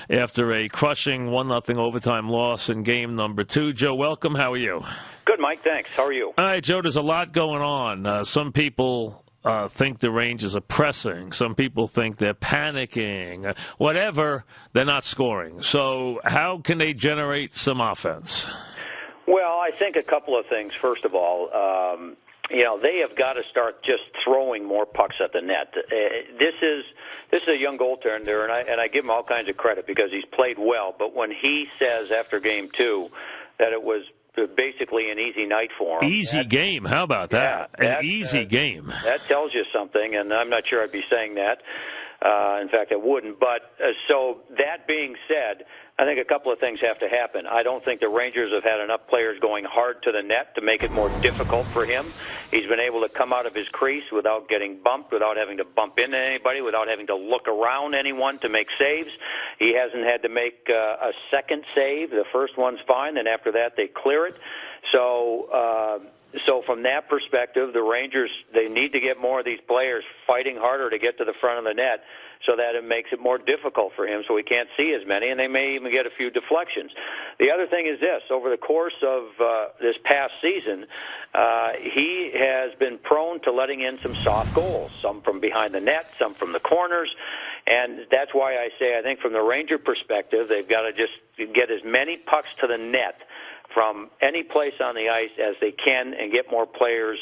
after a crushing 1-0 overtime loss in game number 2. Joe, welcome. How are you? Good, Mike. Thanks. How are you? All right, Joe, there's a lot going on. Some people think the Rangers are pressing. Some people think they're panicking. Whatever, they're not scoring. So how can they generate some offense? Well, I think a couple of things. First of all, they have got to start just throwing more pucks at the net. This is a young goaltender, and I give him all kinds of credit because he's played well. But when he says after Game 2 that it was basically an easy night for him. Easy game. How about that? Yeah, an easy game. That tells you something, and I'm not sure I'd be saying that. In fact, I wouldn't. But so that being said, I think a couple of things have to happen. I don't think the Rangers have had enough players going hard to the net to make it more difficult for him. He's been able to come out of his crease without getting bumped, without having to bump into anybody, without having to look around anyone to make saves. He hasn't had to make a second save. The first one's fine, and after that they clear it. So from that perspective, the Rangers, they need to get more of these players fighting harder to get to the front of the net so that it makes it more difficult for him so he can't see as many, and they may even get a few deflections. The other thing is this. Over the course of this past season, he has been prone to letting in some soft goals, some from behind the net, some from the corners, and that's why I say I think from the Ranger perspective, they've got to just get as many pucks to the net from any place on the ice as they can and get more players,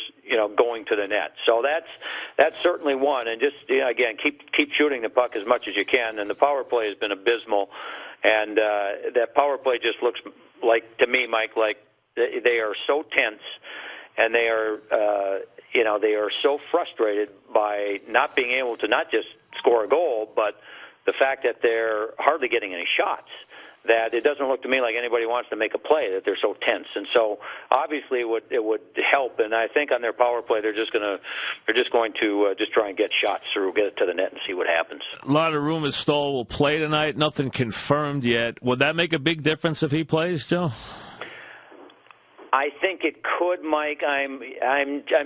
going to the net. So that's certainly one. And just, again, keep shooting the puck as much as you can. And the power play has been abysmal. And that power play just looks like, to me, Mike, like they are so tense and they are, they are so frustrated by not being able to not just score a goal, but the fact that they're hardly getting any shots, that it doesn't look to me like anybody wants to make a play, that they're so tense. And so obviously it would help, and I think on their power play they're just going to just try and get shots through, get it to the net and see what happens. A lot of rumors Stoll will play tonight, nothing confirmed yet. Would that make a big difference if he plays, Joe? I think it could, Mike. I'm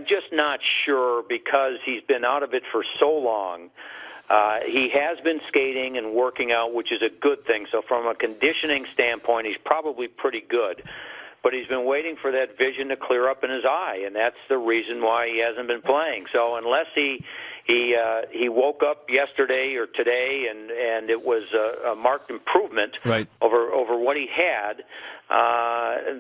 just not sure because he's been out of it for so long. He has been skating and working out, which is a good thing. So from a conditioning standpoint, he's probably pretty good. But he's been waiting for that vision to clear up in his eye, and that's the reason why he hasn't been playing. So unless he woke up yesterday or today and it was a marked improvement over what he had,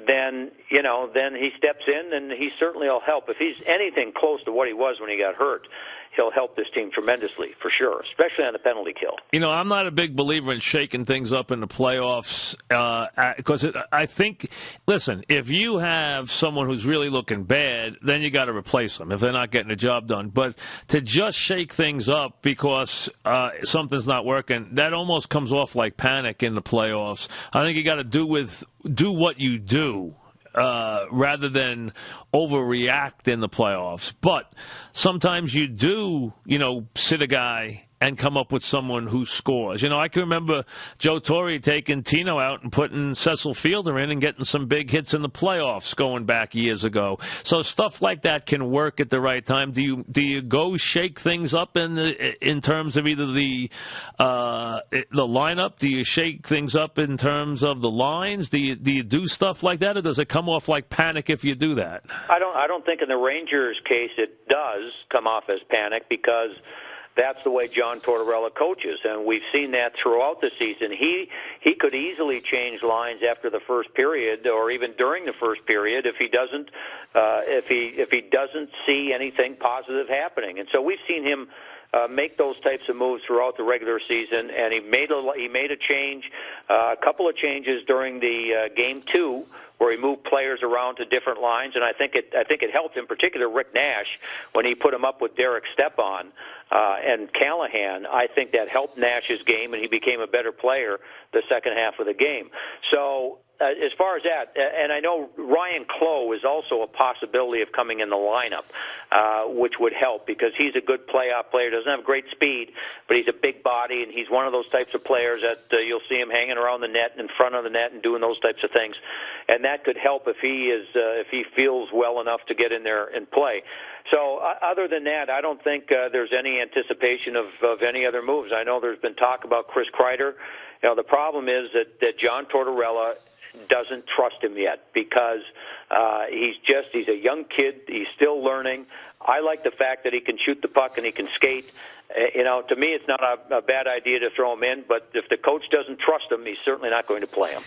then he steps in and he certainly will help. If he's anything close to what he was when he got hurt, he'll help this team tremendously, for sure, especially on the penalty kill. I'm not a big believer in shaking things up in the playoffs because I think, listen, if you have someone who's really looking bad, then you got to replace them if they're not getting the job done. But to just shake things up because something's not working, that almost comes off like panic in the playoffs. I think you got to do what you do. Rather than overreact in the playoffs. But sometimes you do, sit a guy and come up with someone who scores. I can remember Joe Torre taking Tino out and putting Cecil Fielder in and getting some big hits in the playoffs going back years ago. So stuff like that can work at the right time. Do you go shake things up in terms of either the lineup? Do you shake things up in terms of the lines? Do you do stuff like that, or does it come off like panic if you do that? I don't think in the Rangers' case it does come off as panic because that's the way John Tortorella coaches, and we've seen that throughout the season. He could easily change lines after the first period, or even during the first period, if he doesn't see anything positive happening. And so we've seen him make those types of moves throughout the regular season, and he made a change, a couple of changes during the Game 2, where he moved players around to different lines, and I think it helped, in particular, Rick Nash, when he put him up with Derek Stepan and Callahan. I think that helped Nash's game, and he became a better player the second half of the game. So as far as that, and I know Ryan Clough is also a possibility of coming in the lineup, which would help because he's a good playoff player. Doesn't have great speed, but he's a big body, and he's one of those types of players that you'll see him hanging around the net and in front of the net and doing those types of things. And that could help if he feels well enough to get in there and play. So other than that, I don't think there's any anticipation of any other moves. I know there's been talk about Chris Kreider The problem is that John Tortorella doesn't trust him yet because he's a young kid. He's still learning. I like the fact that he can shoot the puck and he can skate. To me, it's not a bad idea to throw him in, but if the coach doesn't trust him, he's certainly not going to play him.